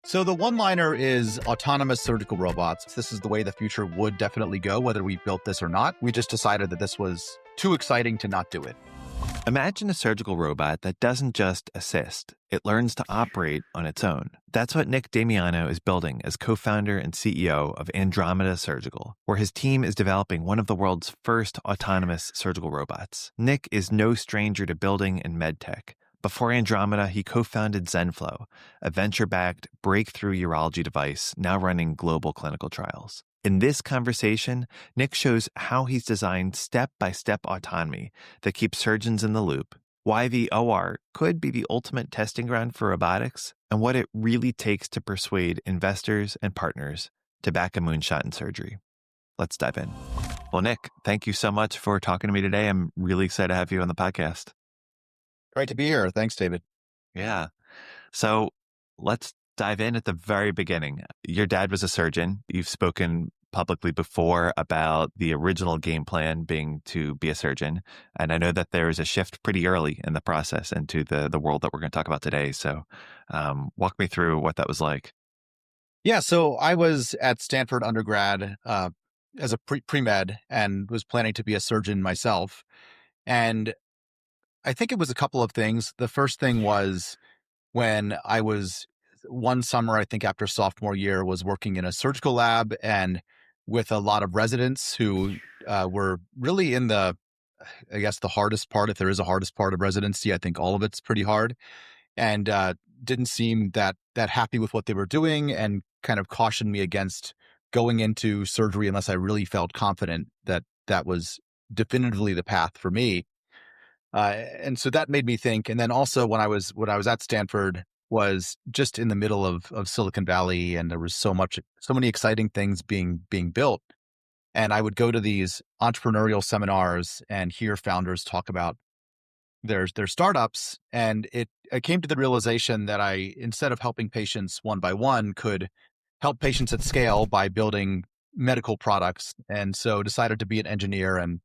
So the one-liner is autonomous surgical robots. This is the way the future would definitely go, whether we built this or not. We just decided that this was too exciting to not do it. Imagine a surgical robot that doesn't just assist, it learns to operate on its own. That's what Nick Damiano is building as co-founder and CEO of Andromeda Surgical, where his team is developing one of the world's first autonomous surgical robots. Nick is no stranger to building in medtech. Before Andromeda, he co-founded ZenFlow, a venture-backed breakthrough urology device now running global clinical trials. In this conversation, Nick shows how he's designed step-by-step autonomy that keeps surgeons in the loop, why the OR could be the ultimate testing ground for robotics, and what it really takes to persuade investors and partners to back a moonshot in surgery. Let's dive in. Well, Nick, thank you so much for talking to me today. I'm really excited to have you on the podcast. Great to be here. Thanks, David. Yeah. So let's dive in at the very beginning. Your dad was a surgeon. You've spoken publicly before about the original game plan being to be a surgeon. And I know that there was a shift pretty early in the process into the world that we're going to talk about today. So walk me through what that was like. Yeah, so I was at Stanford undergrad as a pre-med and was planning to be a surgeon myself. And I think it was a couple of things. The first thing was when I was one summer, I think after sophomore year, was working in a surgical lab and with a lot of residents who were really in I guess, the hardest part, if there is a hardest part of residency. I think all of it's pretty hard, and didn't seem that happy with what they were doing, and kind of cautioned me against going into surgery unless I really felt confident that that was definitively the path for me. And so that made me think. And then also when I was at Stanford was just in the middle of Silicon Valley, and there was so many exciting things being built. And I would go to these entrepreneurial seminars and hear founders talk about their startups. And I came to the realization that I, instead of helping patients one by one, could help patients at scale by building medical products. And so decided to be an engineer and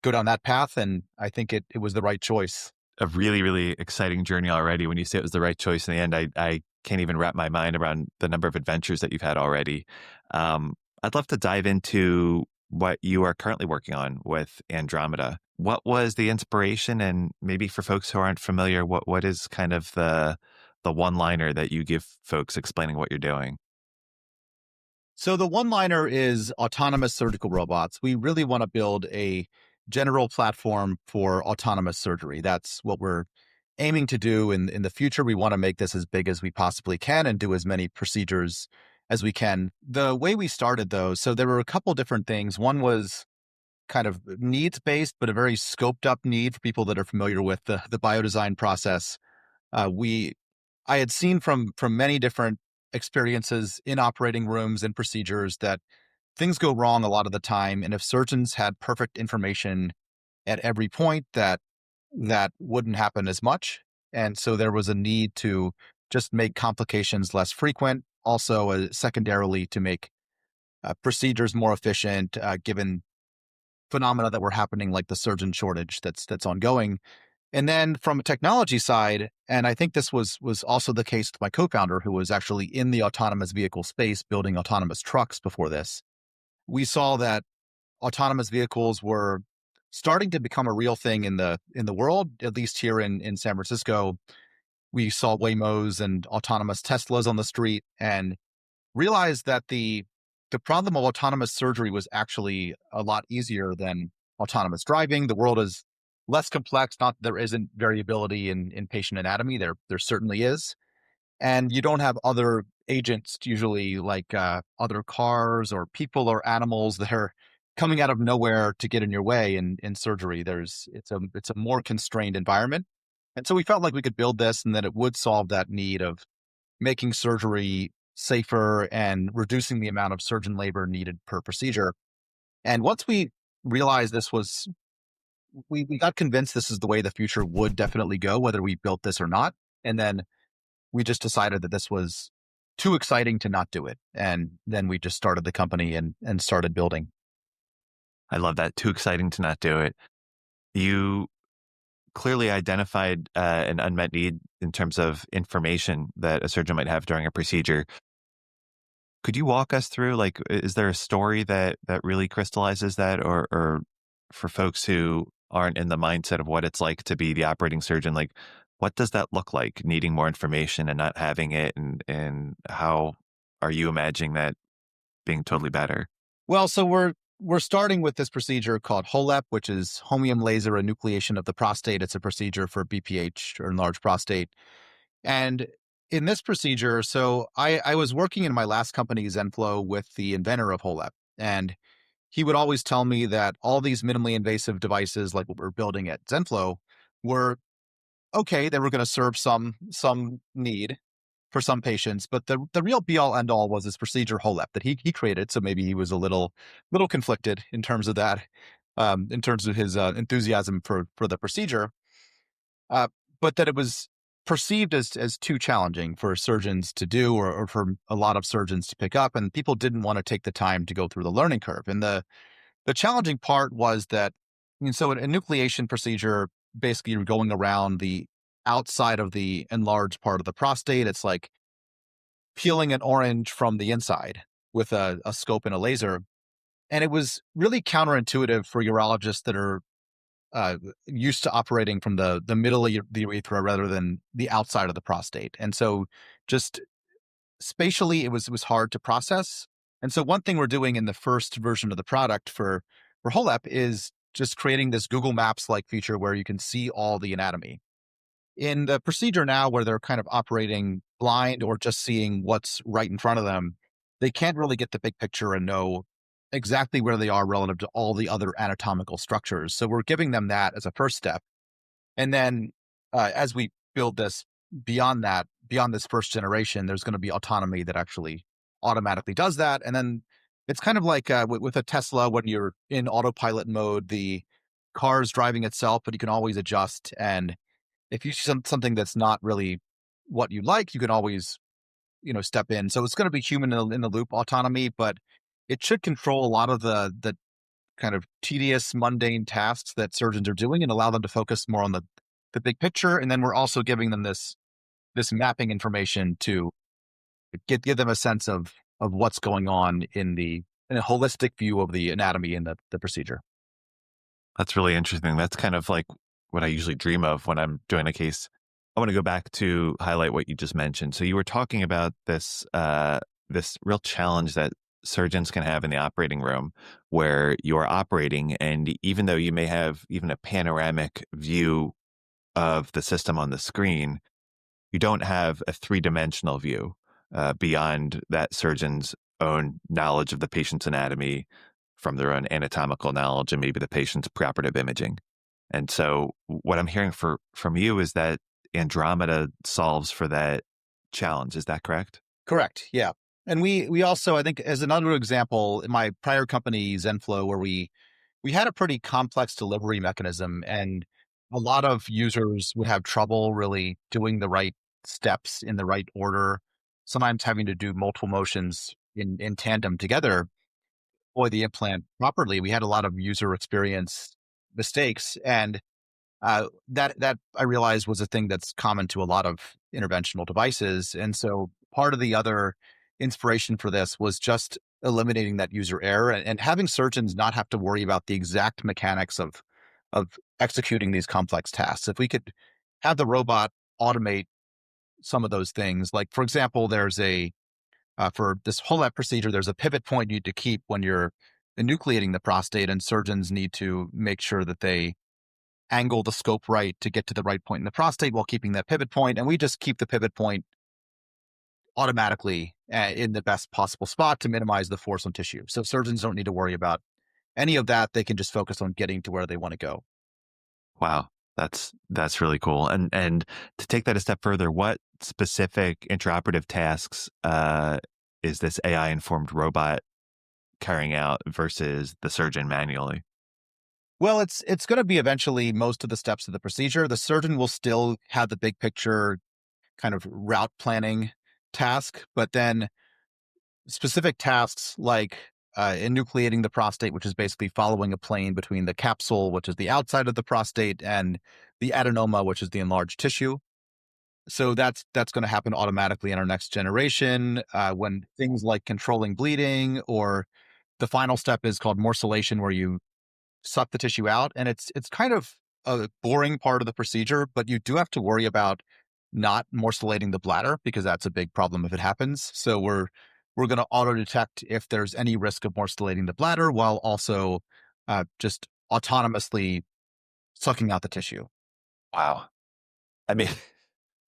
go down that path. And I think it was the right choice. A really, really exciting journey already. When you say it was the right choice in the end, I can't even wrap my mind around the number of adventures that you've had already. I'd love to dive into what you are currently working on with Andromeda. What was the inspiration? And maybe for folks who aren't familiar, what is kind of the one-liner that you give folks explaining what you're doing? So the one-liner is autonomous surgical robots. We really want to build a general platform for autonomous surgery. That's what we're aiming to do in the future. We want to make this as big as we possibly can and do as many procedures as we can. The way we started, though, so there were a couple different things. One was kind of needs-based, but a very scoped-up need for people that are familiar with the biodesign process. I had seen from many different experiences in operating rooms and procedures that things go wrong a lot of the time. And if surgeons had perfect information at every point, that wouldn't happen as much. And so there was a need to just make complications less frequent. Also, secondarily, to make procedures more efficient, given phenomena that were happening, like the surgeon shortage that's ongoing. And then from a technology side, and I think this was also the case with my co-founder, who was actually in the autonomous vehicle space building autonomous trucks before this, we saw that autonomous vehicles were starting to become a real thing in the world, at least here in San Francisco. We saw Waymos and autonomous Teslas on the street and realized that the problem of autonomous surgery was actually a lot easier than autonomous driving. The world is less complex. Not that there isn't variability in patient anatomy. There certainly is. And you don't have other agents, usually like other cars or people or animals that are coming out of nowhere to get in your way in surgery. It's a more constrained environment. And so we felt like we could build this and that it would solve that need of making surgery safer and reducing the amount of surgeon labor needed per procedure. And once we realized this was, we got convinced this is the way the future would definitely go, whether we built this or not. And then we just decided that this was too exciting to not do it. And then we just started the company and started building. I love that. Too exciting to not do it. You clearly identified an unmet need in terms of information that a surgeon might have during a procedure. Could you walk us through, like, is there a story that really crystallizes that, or for folks who aren't in the mindset of what it's like to be the operating surgeon, like, what does that look like, needing more information and not having it, and how are you imagining that being totally better? Well, so we're starting with this procedure called HoLEP, which is holmium laser enucleation of the prostate. It's a procedure for BPH or enlarged prostate. And in this procedure, so I was working in my last company, ZenFlow, with the inventor of HoLEP. And he would always tell me that all these minimally invasive devices, like what we're building at ZenFlow, were okay. They were going to serve some need for some patients, but the real be all end all was this procedure HoLEP that he created. So maybe he was a little conflicted in terms of that, in terms of his enthusiasm for the procedure, uh, but that it was perceived as too challenging for surgeons to do, or for a lot of surgeons to pick up, and people didn't want to take the time to go through the learning curve. And the challenging part was that, so an enucleation procedure, basically you're going around the outside of the enlarged part of the prostate. It's like peeling an orange from the inside with a scope and a laser. And it was really counterintuitive for urologists that are used to operating from the middle of the urethra rather than the outside of the prostate. And so just spatially, it was hard to process. And so one thing we're doing in the first version of the product for HoLEP is just creating this Google Maps like feature where you can see all the anatomy. In the procedure now, where they're kind of operating blind or just seeing what's right in front of them, they can't really get the big picture and know exactly where they are relative to all the other anatomical structures. So we're giving them that as a first step. And then as we build this beyond that, beyond this first generation, there's going to be autonomy that actually automatically does that. And then it's kind of like with a Tesla, when you're in autopilot mode, the car's driving itself, but you can always adjust. And if you see something that's not really what you like, you can always, step in. So it's going to be human in the loop autonomy, but it should control a lot of the kind of tedious, mundane tasks that surgeons are doing and allow them to focus more on the big picture. And then we're also giving them this mapping information to give them a sense of what's going on in a holistic view of the anatomy and the procedure. That's really interesting. That's kind of like what I usually dream of when I'm doing a case. I want to go back to highlight what you just mentioned. So you were talking about this real challenge that surgeons can have in the operating room, where you're operating, and even though you may have even a panoramic view of the system on the screen, you don't have a three-dimensional view beyond that surgeon's own knowledge of the patient's anatomy, from their own anatomical knowledge, and maybe the patient's preoperative imaging. And so what I'm hearing from you is that Andromeda solves for that challenge. Is that correct? Correct. Yeah. And we also, I think, as another example, in my prior company, ZenFlow, where we had a pretty complex delivery mechanism, and a lot of users would have trouble really doing the right steps in the right order, sometimes having to do multiple motions in tandem together, deploy the implant properly. We had a lot of user experience mistakes, and that I realized was a thing that's common to a lot of interventional devices. And so part of the other inspiration for this was just eliminating that user error, and having surgeons not have to worry about the exact mechanics of executing these complex tasks. If we could have the robot automate some of those things, like for example, there's a for this HoLEP procedure, there's a pivot point you need to keep when you're enucleating the prostate, and surgeons need to make sure that they angle the scope right to get to the right point in the prostate while keeping that pivot point. And we just keep the pivot point automatically in the best possible spot to minimize the force on tissue. So surgeons don't need to worry about any of that. They can just focus on getting to where they want to go. Wow, that's really cool. And to take that a step further, what specific intraoperative tasks is this AI informed robot carrying out versus the surgeon manually? Well, it's going to be eventually most of the steps of the procedure. The surgeon will still have the big picture kind of route planning task, but then specific tasks like enucleating the prostate, which is basically following a plane between the capsule, which is the outside of the prostate, and the adenoma, which is the enlarged tissue. So that's going to happen automatically in our next generation. When things like controlling bleeding, or the final step is called morcellation, where you suck the tissue out, and it's kind of a boring part of the procedure, but you do have to worry about not morcellating the bladder, because that's a big problem if it happens. So we're going to auto detect if there's any risk of morcellating the bladder, while also just autonomously sucking out the tissue. Wow. I mean,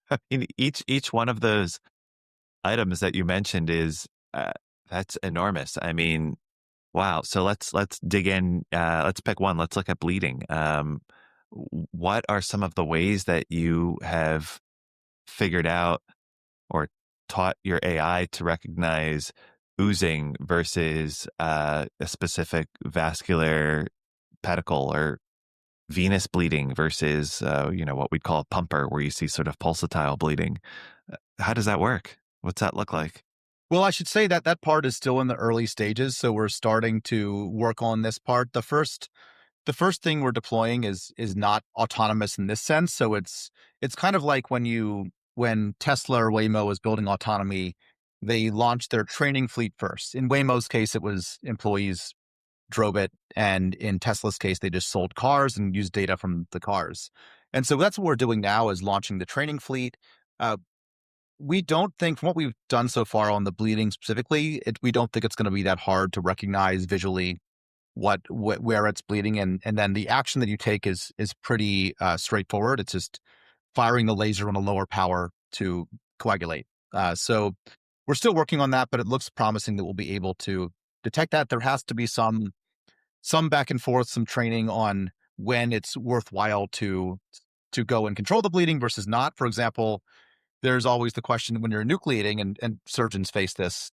I mean, each one of those items that you mentioned is that's enormous. I mean, wow. So let's dig in. Let's pick one. Let's look at bleeding. What are some of the ways that you have figured out or taught your AI to recognize oozing versus a specific vascular pedicle, or venous bleeding versus what we'd call a pumper, where you see sort of pulsatile bleeding? How does that work? What's that look like? Well, I should say that that part is still in the early stages, so we're starting to work on this part. The first thing we're deploying is not autonomous in this sense. So it's kind of like when Tesla or Waymo was building autonomy, they launched their training fleet first. In Waymo's case, it was employees drove it, and in Tesla's case, they just sold cars and used data from the cars. And so that's what we're doing now, is launching the training fleet. Uh, we don't think, from what we've done so far on the bleeding specifically, we don't think it's going to be that hard to recognize visually where it's bleeding, and then the action that you take is pretty straightforward. It's just firing the laser on a lower power to coagulate. So we're still working on that, but it looks promising that we'll be able to detect that. There has to be some back and forth, some training on when it's worthwhile to go and control the bleeding versus not. For example, there's always the question when you're enucleating, and surgeons face this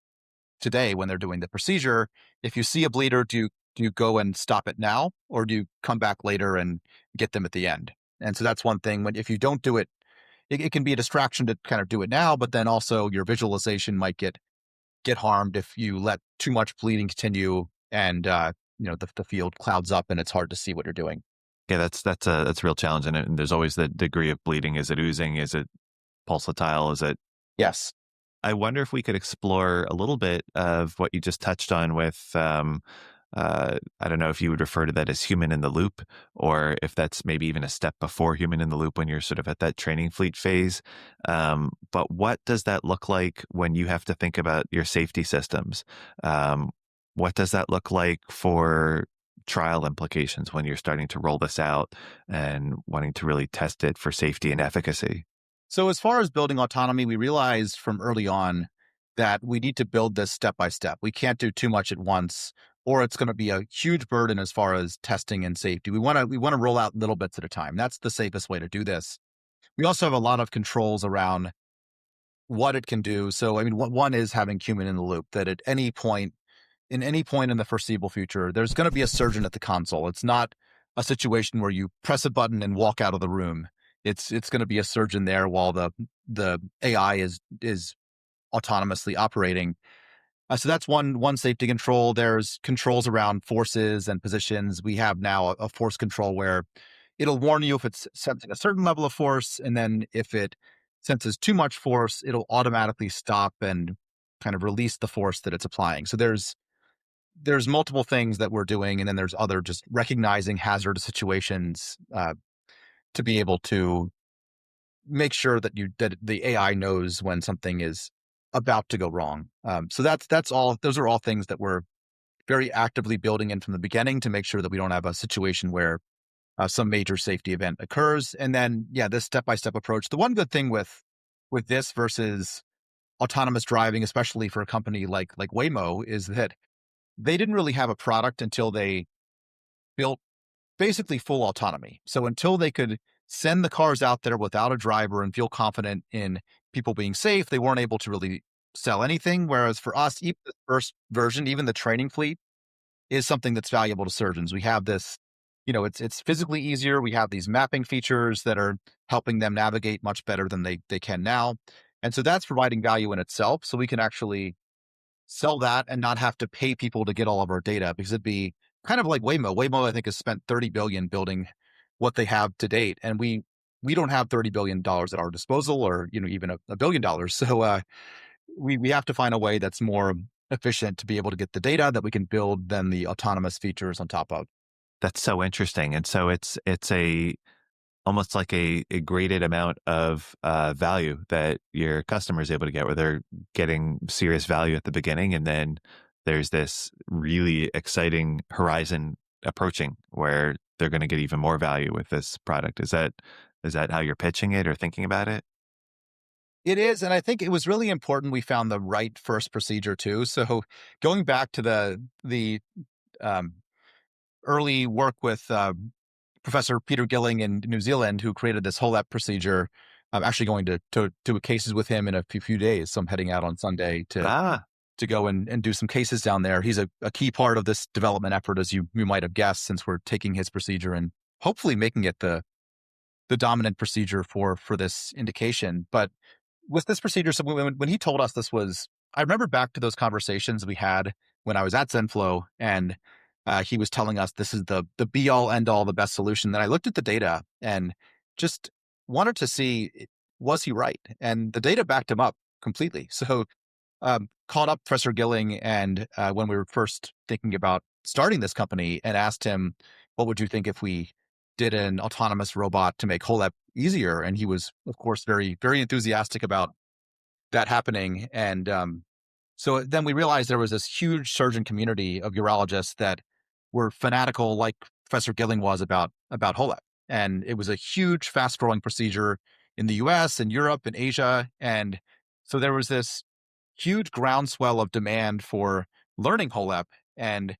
today when they're doing the procedure. If you see a bleeder, do you go and stop it now, or do you come back later and get them at the end? And so that's one thing. If you don't do it, it can be a distraction to kind of do it now, but then also your visualization might get harmed if you let too much bleeding continue, and the field clouds up and it's hard to see what you're doing. Yeah, that's a real challenge, and there's always the degree of bleeding. Is it oozing? Is it pulsatile? Is it? Yes. I wonder if we could explore a little bit of what you just touched on with, I don't know if you would refer to that as human in the loop, or if that's maybe even a step before human in the loop when you're sort of at that training fleet phase. But what does that look like when you have to think about your safety systems? What does that look like for trial implications when you're starting to roll this out and wanting to really test it for safety and efficacy? So as far as building autonomy, we realized from early on that we need to build this step by step. We can't do too much at once, or it's going to be a huge burden as far as testing and safety. We want to roll out little bits at a time. That's the safest way to do this. We also have a lot of controls around what it can do. So I mean, one is having human in the loop, that at any point in the foreseeable future, there's going to be a surgeon at the console. It's not a situation where you press a button and walk out of the room. It's going to be a surgeon there while the AI is autonomously operating. So that's one safety control. There's controls around forces and positions. We have now a force control where it'll warn you if it's sensing a certain level of force, and then if it senses too much force, it'll automatically stop and kind of release the force that it's applying. So there's multiple things that we're doing, and then there's other, just recognizing hazardous situations to be able to make sure that the AI knows when something is about to go wrong. So that's all. Those are all things that we're very actively building in from the beginning to make sure that we don't have a situation where some major safety event occurs. And then, yeah, this step-by-step approach. The one good thing with this versus autonomous driving, especially for a company like Waymo, is that they didn't really have a product until they built basically full autonomy. So until they could send the cars out there without a driver and feel confident in people being safe, they weren't able to really sell anything. Whereas for us, even the first version, even the training fleet, is something that's valuable to surgeons. We have this, it's physically easier. We have these mapping features that are helping them navigate much better than they can now. And so that's providing value in itself. So we can actually sell that and not have to pay people to get all of our data, because it'd be kind of like Waymo. Waymo, I think, has spent 30 billion building what they have to date, and we don't have $30 billion at our disposal, or even a $1 billion. So we have to find a way that's more efficient to be able to get the data that we can build then the autonomous features on top of. That's so interesting. And so it's a almost like a graded amount of value that your customer is able to get, where they're getting serious value at the beginning, and then there's this really exciting horizon approaching where they're going to get even more value with this product. Is that how you're pitching it or thinking about it? It is, and I think it was really important we found the right first procedure too. So going back to the um, early work with Professor Peter Gilling in New Zealand, who created this HoLEP procedure. I'm actually going to cases with him in a few days. So I'm heading out on Sunday Ah, to go and do some cases down there. He's a key part of this development effort, as you might have guessed, since we're taking his procedure and hopefully making it the dominant procedure for this indication. But with this procedure, so when he told us this was, I remember back to those conversations we had when I was at Zenflow, and he was telling us this is the be all end all, the best solution. Then I looked at the data and just wanted to see, was he right? And the data backed him up completely. So called up Professor Gilling, and when we were first thinking about starting this company, and asked him, what would you think if we did an autonomous robot to make HoLEP easier? And he was, of course, very, very enthusiastic about that happening. And so then we realized there was this huge surgeon community of urologists that were fanatical, like Professor Gilling was, about HoLEP. And it was a huge, fast growing procedure in the US and Europe and Asia. And so there was this huge groundswell of demand for learning HoLEP. And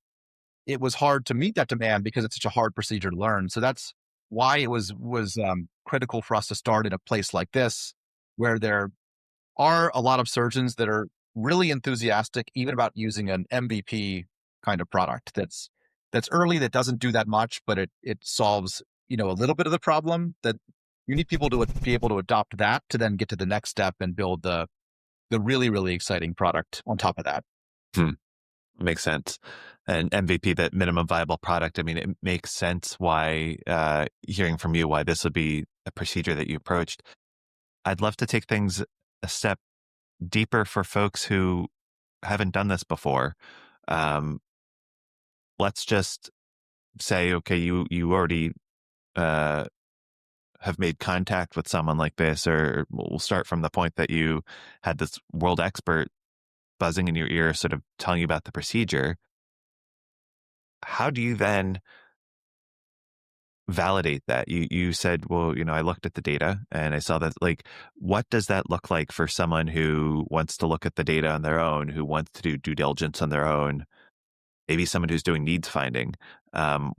it was hard to meet that demand because it's such a hard procedure to learn. So that's why it was critical for us to start in a place like this, where there are a lot of surgeons that are really enthusiastic even about using an MVP kind of product that's early, that doesn't do that much, but it solves, a little bit of the problem. That you need people to be able to adopt that to then get to the next step and build the really, really exciting product on top of that. hmm, makes sense. And MVP, that minimum viable product. I mean, it makes sense why, hearing from you, why this would be a procedure that you approached. I'd love to take things a step deeper for folks who haven't done this before. Um, let's just say, okay, you already uh, have made contact with someone like this, or we'll start from the point that you had this world expert buzzing in your ear, sort of telling you about the procedure. How do you then validate that? You said, well, I looked at the data and I saw that. Like, what does that look like for someone who wants to look at the data on their own, who wants to do due diligence on their own? Maybe someone who's doing needs finding. Um,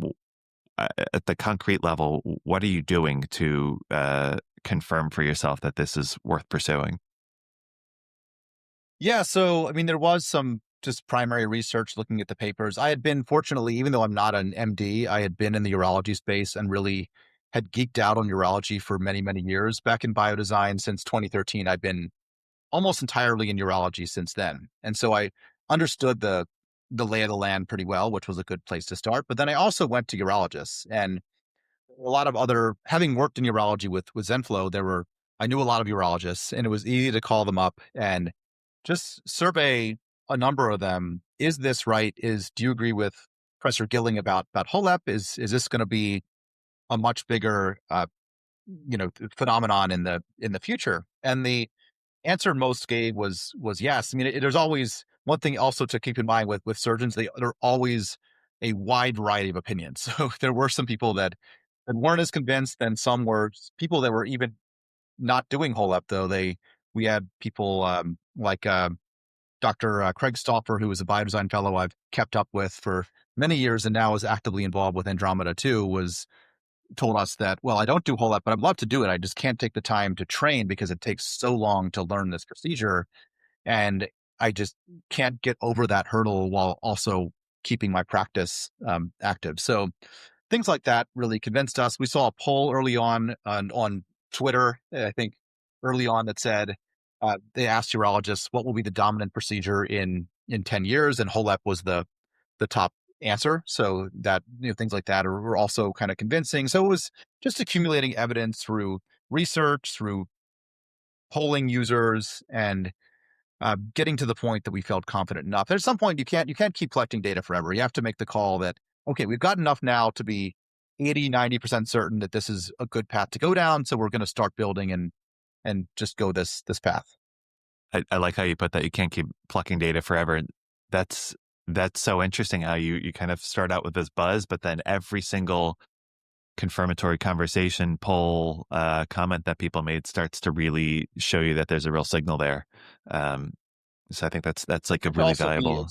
at the concrete level, what are you doing to confirm for yourself that this is worth pursuing? Yeah. So, I mean, there was some just primary research looking at the papers. I had been, fortunately, even though I'm not an MD, I had been in the urology space and really had geeked out on urology for many, many years. Back in biodesign since 2013, I've been almost entirely in urology since then. And so I understood the lay of the land pretty well, which was a good place to start. But then I also went to urologists, and a lot of other, having worked in urology with Zenflow, I knew a lot of urologists, and it was easy to call them up and just survey a number of them. Is this right? Do you agree with Professor Gilling about HoLEP? Is this going to be a much bigger phenomenon in the future? And the answer most gave was yes. I mean, there's always one thing also to keep in mind with surgeons. They're always a wide variety of opinions. So there were some people that weren't as convinced, and some were people that were even not doing HoLEP, though. We had people like Dr. Craig Stoffer, who was a biodesign fellow I've kept up with for many years and now is actively involved with Andromeda too, was told us that, well, I don't do HoLEP, but I'd love to do it. I just can't take the time to train because it takes so long to learn this procedure. And I just can't get over that hurdle while also keeping my practice active. So things like that really convinced us. We saw a poll early on Twitter, I think early on, that said, they asked urologists what will be the dominant procedure in in 10 years, and HoLEP was the top answer. So that, things like that were also kind of convincing. So it was just accumulating evidence through research, through polling users, and getting to the point that we felt confident enough. At some point, you can't keep collecting data forever. You have to make the call that, okay, we've got enough now to be 80-90% certain that this is a good path to go down. So we're going to start building and just go this path. I like how you put that. You can't keep plucking data forever. That's that's so interesting how you kind of start out with this buzz, but then every single confirmatory conversation, poll, comment that people made starts to really show you that there's a real signal there. Um, so I think that's like You a have to really also be, valuable.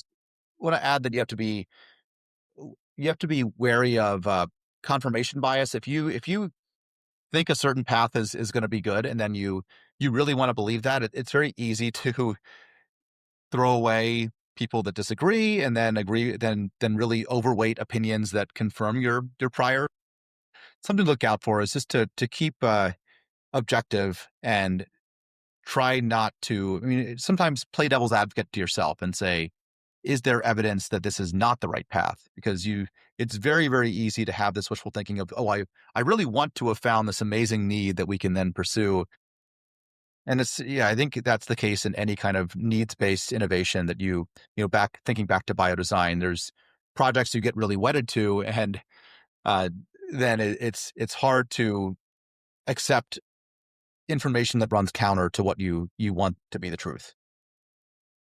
want to add that you have to be wary of confirmation bias. If you think a certain path is going to be good, and then you really want to believe that, it's very easy to throw away people that disagree, and then agree, then really overweight opinions that confirm your prior. Something to look out for is just to keep objective and try not to. I mean, sometimes play devil's advocate to yourself and say, is there evidence that this is not the right path? Because it's very, very easy to have this wishful thinking of, oh, I really want to have found this amazing need that we can then pursue. And I think that's the case in any kind of needs-based innovation that thinking back to biodesign, there's projects you get really wedded to, and uh, then it's hard to accept information that runs counter to what you want to be the truth.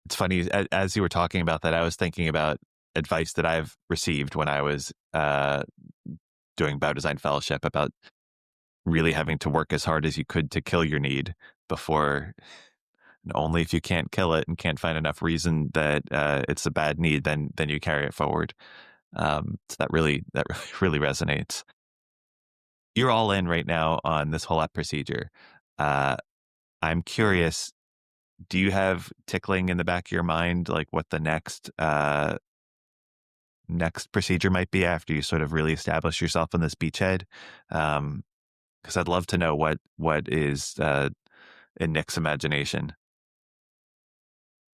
It's funny as you were talking about that, I was thinking about advice that I've received when I was doing biodesign fellowship about really having to work as hard as you could to kill your need before. And only if you can't kill it and can't find enough reason that it's a bad need, then you carry it forward. So that really resonates. You're all in right now on this whole app procedure. Uh, I'm curious. Do you have tickling in the back of your mind, like what the next procedure might be after you sort of really establish yourself in this beachhead? Because I'd love to know what is in Nick's imagination.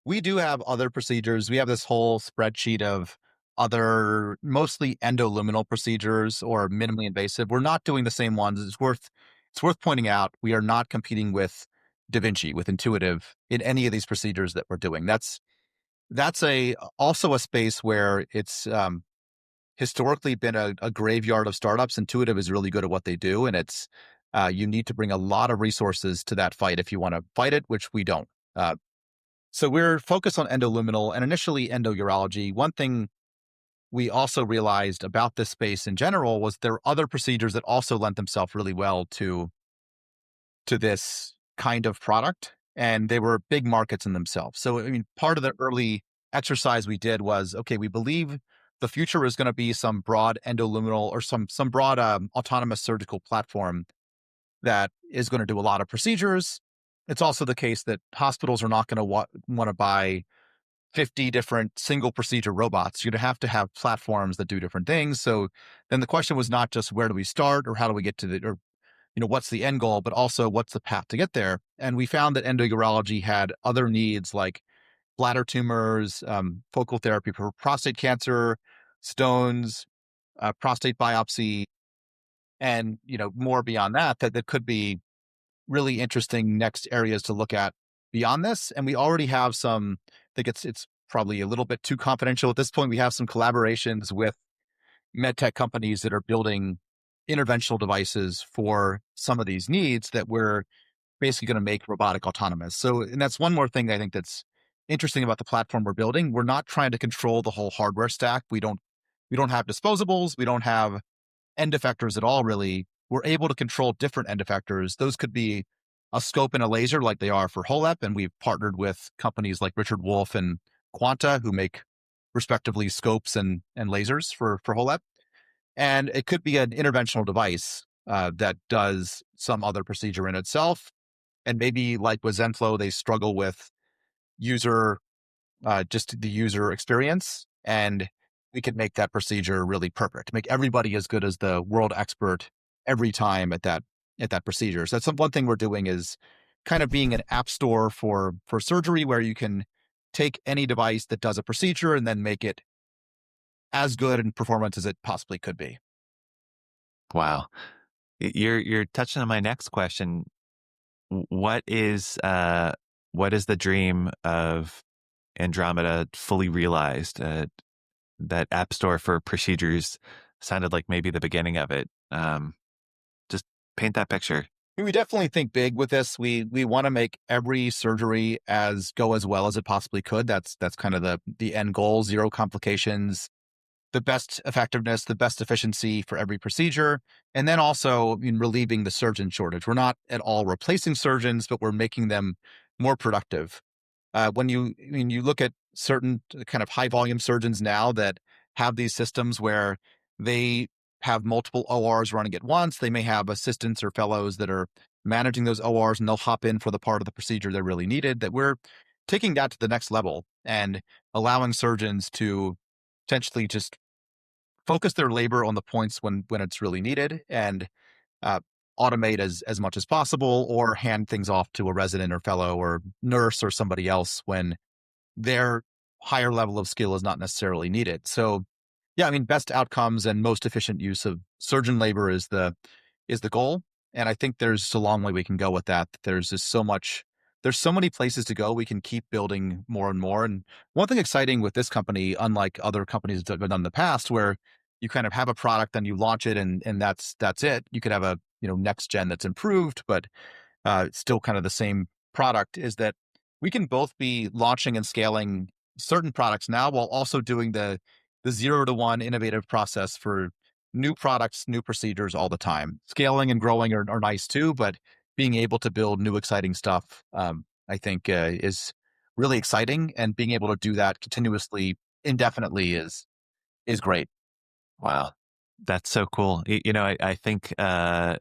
We do have other procedures. We have this whole spreadsheet of other mostly endoluminal procedures or minimally invasive. We're not doing the same ones. It's worth pointing out we are not competing with Da Vinci, with Intuitive in any of these procedures that we're doing. That's also a space where it's historically been a graveyard of startups. Intuitive is really good at what they do, and you need to bring a lot of resources to that fight if you want to fight it, which we don't. So we're focused on endoluminal and initially endourology. One thing we also realized about this space in general was there are other procedures that also lent themselves really well to this kind of product, and they were big markets in themselves. So, I mean, part of the early exercise we did was, okay, we believe the future is going to be some broad endoluminal or some broad autonomous surgical platform that is going to do a lot of procedures. It's also the case that hospitals are not going to want to buy 50 different single procedure robots. You're going to have platforms that do different things. So then the question was not just where do we start or how do we get to or what's the end goal, but also what's the path to get there. And we found that endourology had other needs like bladder tumors, focal therapy for prostate cancer, stones, prostate biopsy, and more beyond that could be really interesting next areas to look at beyond this. And we already have some. I think it's probably a little bit too confidential at this point. We have some collaborations with medtech companies that are building interventional devices for some of these needs that we're basically going to make robotic autonomous. So, and that's one more thing I think that's interesting about the platform we're building. We're not trying to control the whole hardware stack. We don't have disposables. We don't have end effectors at all, really. We're able to control different end effectors. Those could be a scope and a laser like they are for HoLEP. And we've partnered with companies like Richard Wolf and Quanta who make respectively scopes and lasers for HoLEP. And it could be an interventional device that does some other procedure in itself. And maybe like with ZenFlow, they struggle with user, just the user experience. And we could make that procedure really perfect, make everybody as good as the world expert every time at that procedure. So that's one thing we're doing is kind of being an app store for surgery where you can take any device that does a procedure and then make it as good in performance as it possibly could be. Wow. You're touching on my next question. What is the dream of Andromeda fully realized? That app store for procedures sounded like maybe the beginning of it. Just paint that picture. We definitely think big with this. We want to make every surgery go as well as it possibly could. That's kind of the end goal: zero complications, the best effectiveness, the best efficiency for every procedure, and then also relieving the surgeon shortage. We're not at all replacing surgeons, but we're making them more productive. When you look at certain kind of high volume surgeons now that have these systems where they have multiple ORs running at once, they may have assistants or fellows that are managing those ORs, and they'll hop in for the part of the procedure they're really needed. That we're taking that to the next level and allowing surgeons to potentially just focus their labor on the points when it's really needed, and uh, automate as much as possible, or hand things off to a resident or fellow or nurse or somebody else when their higher level of skill is not necessarily needed. So, yeah, I mean, best outcomes and most efficient use of surgeon labor is the goal. And I think there's a long way we can go with that. There's so many places to go. We can keep building more and more. And one thing exciting with this company, unlike other companies that have been done in the past, where you kind of have a product and you launch it and that's it. You could have a next gen that's improved, but still kind of the same product, is that we can both be launching and scaling certain products now while also doing the 0 to 1 innovative process for new products, new procedures all the time. Scaling and growing are nice too, but being able to build new exciting stuff, I think, is really exciting, and being able to do that continuously, indefinitely is great. Wow. That's so cool. I think a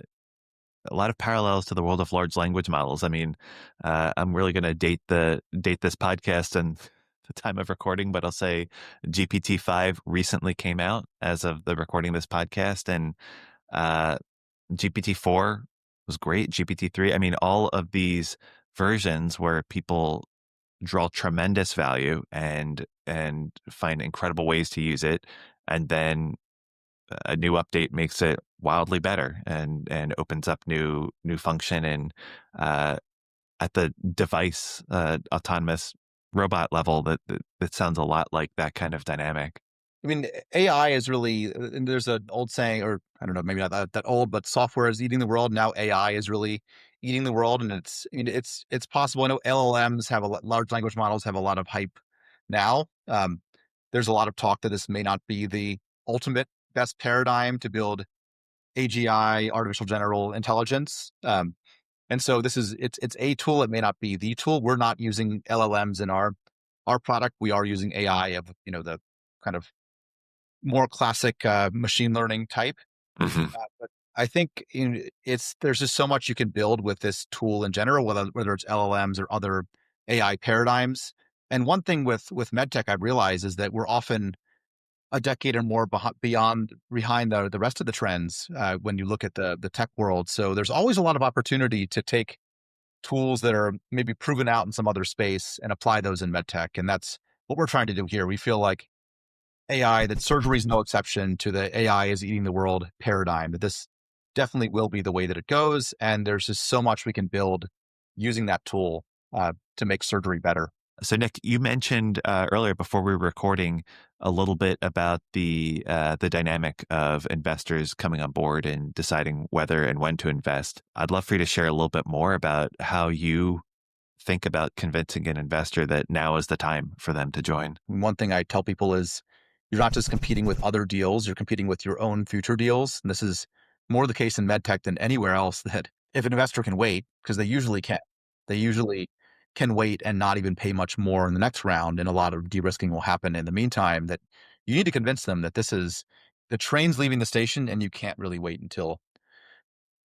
lot of parallels to the world of large language models. I mean, I'm really going to date this podcast and the time of recording, but I'll say GPT-5 recently came out as of the recording of this podcast, and GPT-4 was great. GPT-3, I mean, all of these versions where people draw tremendous value and find incredible ways to use it, and then a new update makes it wildly better and opens up new function, and at the device autonomous robot level, that sounds a lot like that kind of dynamic. I mean, AI is really, and there's an old saying, or I don't know, maybe not that old, but software is eating the world. Now AI is really eating the world, and it's possible. I know LLMs large language models have a lot of hype now. There's a lot of talk that this may not be the ultimate best paradigm to build AGI, artificial general intelligence. And so it's a tool. It may not be the tool. We're not using LLMs in our product. We are using AI of the kind of more classic machine learning type. Mhm. But I think there's just so much you can build with this tool in general, whether it's LLMs or other AI paradigms. And one thing with medtech I've realized is that we're often a decade or more behind the rest of the trends when you look at the tech world. So there's always a lot of opportunity to take tools that are maybe proven out in some other space and apply those in medtech. And that's what we're trying to do here. We feel like that surgery is no exception to the AI is eating the world paradigm, that this definitely will be the way that it goes. And there's just so much we can build using that tool to make surgery better. So, Nick, you mentioned earlier before we were recording a little bit about the dynamic of investors coming on board and deciding whether and when to invest. I'd love for you to share a little bit more about how you think about convincing an investor that now is the time for them to join. One thing I tell people is you're not just competing with other deals, you're competing with your own future deals. And this is more the case in medtech than anywhere else, that if an investor can wait, because they usually can wait and not even pay much more in the next round. And a lot of de-risking will happen in the meantime, that you need to convince them that the train's leaving the station and you can't really wait until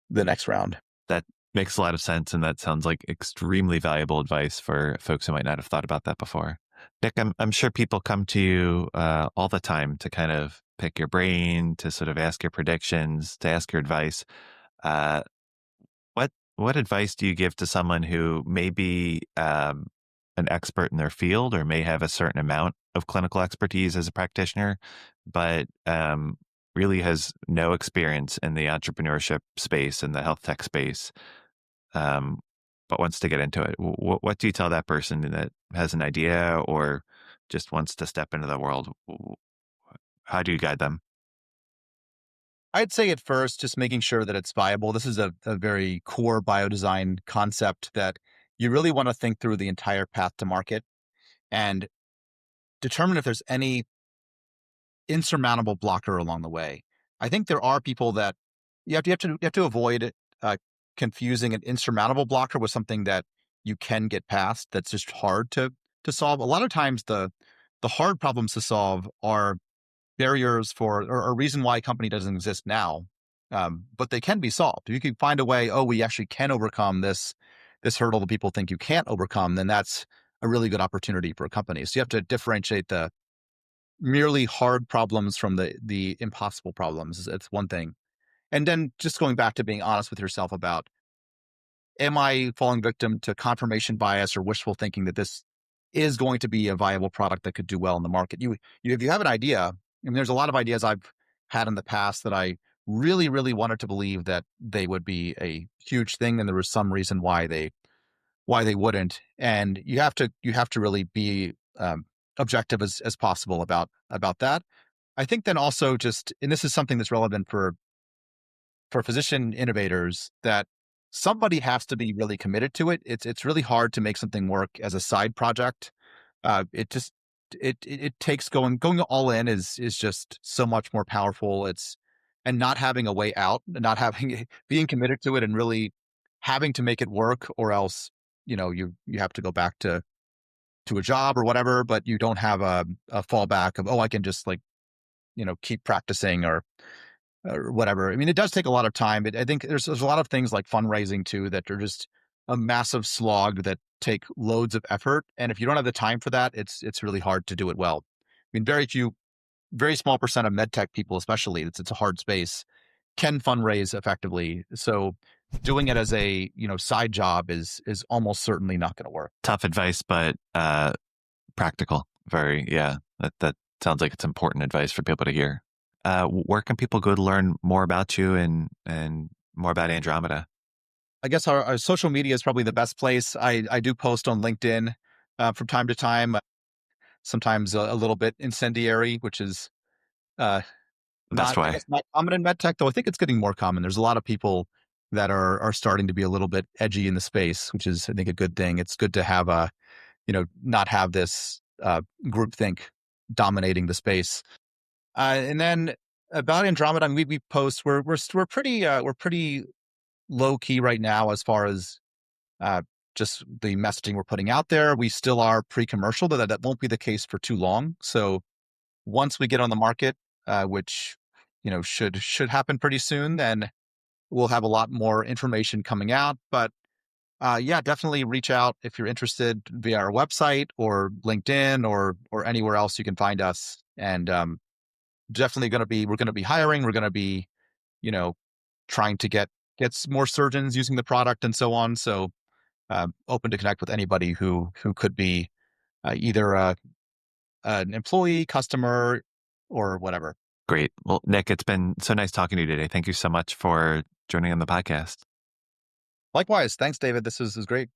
the next round. That makes a lot of sense. And that sounds like extremely valuable advice for folks who might not have thought about that before. Nick, I'm sure people come to you all the time to kind of pick your brain, to sort of ask your predictions, to ask your advice. Uh, what advice do you give to someone who maybe an expert in their field or may have a certain amount of clinical expertise as a practitioner, but really has no experience in the entrepreneurship space and the health tech space, um, but wants to get into it. What do you tell that person that has an idea or just wants to step into the world? How do you guide them? I'd say at first, just making sure that it's viable. This is a very core biodesign concept that you really want to think through the entire path to market and determine if there's any insurmountable blocker along the way. I think there are people that you have to avoid confusing an insurmountable blocker with something that you can get past. That's just hard to solve. A lot of times, the hard problems to solve are barriers for or a reason why a company doesn't exist now, but they can be solved. If you can find a way. Oh, we actually can overcome this hurdle that people think you can't overcome. Then that's a really good opportunity for a company. So you have to differentiate the merely hard problems from the impossible problems. It's one thing. And then just going back to being honest with yourself about, am I falling victim to confirmation bias or wishful thinking that this is going to be a viable product that could do well in the market? If you have an idea, I mean, there's a lot of ideas I've had in the past that I really, really wanted to believe that they would be a huge thing, and there was some reason why they wouldn't. And you have to really be objective as possible about that. I think then also just, and this is something that's relevant for physician innovators, that somebody has to be really committed to it. It's really hard to make something work as a side project. It just it takes going all in is just so much more powerful. It's and not having a way out, not having being committed to it, and really having to make it work, or else you have to go back to a job or whatever. But you don't have a fallback of, oh, I can just like keep practicing or whatever. I mean, it does take a lot of time, but I think there's a lot of things like fundraising too that are just a massive slog that take loads of effort. And if you don't have the time for that, it's really hard to do it well. I mean, very small percent of med tech people, especially, it's a hard space, can fundraise effectively. So doing it as a side job is almost certainly not going to work. Tough advice, but practical. Very, yeah. That sounds like it's important advice for people to hear. Where can people go to learn more about you and more about Andromeda? I guess our social media is probably the best place. I do post on LinkedIn from time to time, sometimes a little bit incendiary, which is uh, The best I way. guess, not common in med tech, though I think it's getting more common. There's a lot of people that are starting to be a little bit edgy in the space, which is, I think, a good thing. It's good to have not have this groupthink dominating the space. And then about Andromeda, we post. We're pretty low key right now as far as uh, just the messaging we're putting out there. We still are pre-commercial, but that won't be the case for too long. So once we get on the market, which should happen pretty soon, then we'll have a lot more information coming out. But yeah, definitely reach out if you're interested via our website or LinkedIn or anywhere else you can find us. And definitely we're going to be hiring. We're going to be you know trying to get more surgeons using the product and so on. So open to connect with anybody who could be either an employee, customer, or whatever. Great. Well, Nick, it's been so nice talking to you today. Thank you so much for joining on the podcast. Likewise, thanks, David. This was great.